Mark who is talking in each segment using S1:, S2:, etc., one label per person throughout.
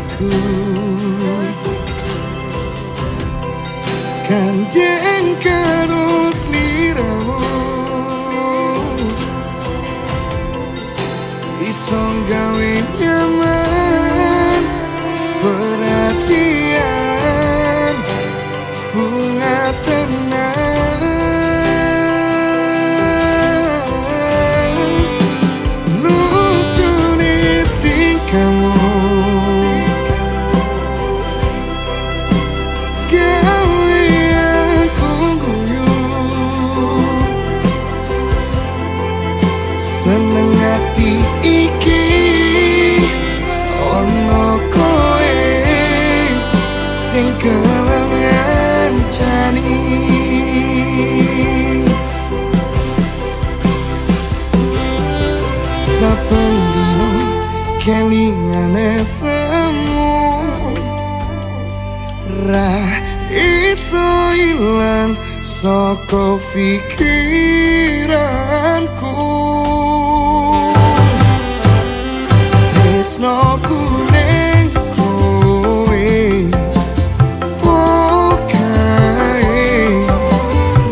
S1: hatiku kandeng karo sliramu iso gawe nyaman perhatian bunga tenang lucu nih tingkahmu gawe aku guyu seneng hati iki ono koe sing kelangan jani saben dino kelingane semu ra iso ilang saka pikiranku tresnoku ning kowe pokae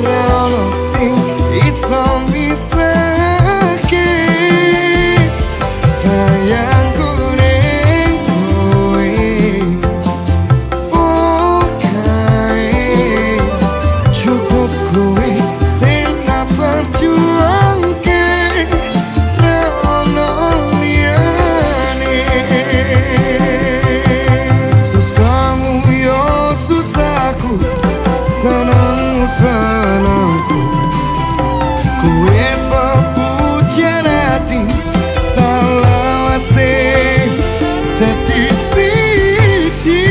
S1: ra ono sing iso misake sayangku ning kowe pokae cukup kowe sing tak perjuangke ra ono liyane susahmu yo susahku senengmu senengku kowe pepujian hati salawase dadi siji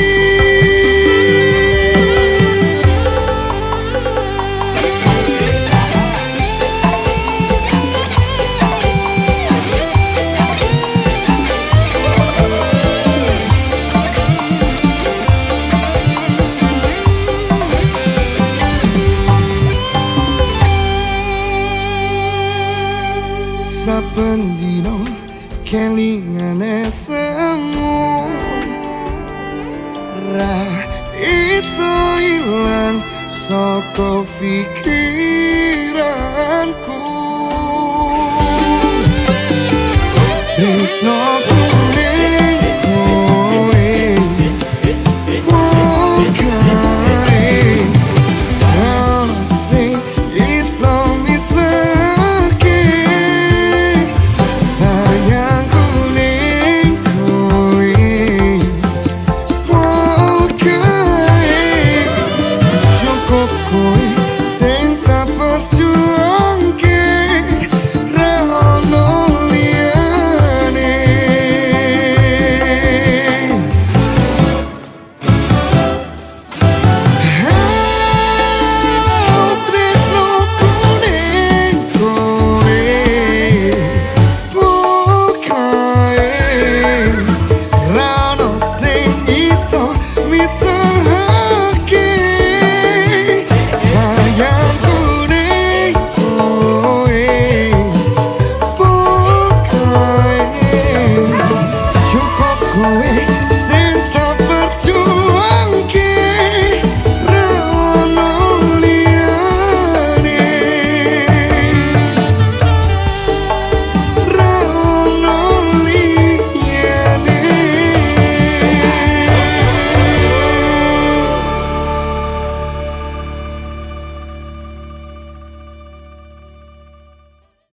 S1: saben dino kelingane semu ra iso ilang saka pikiranku tresno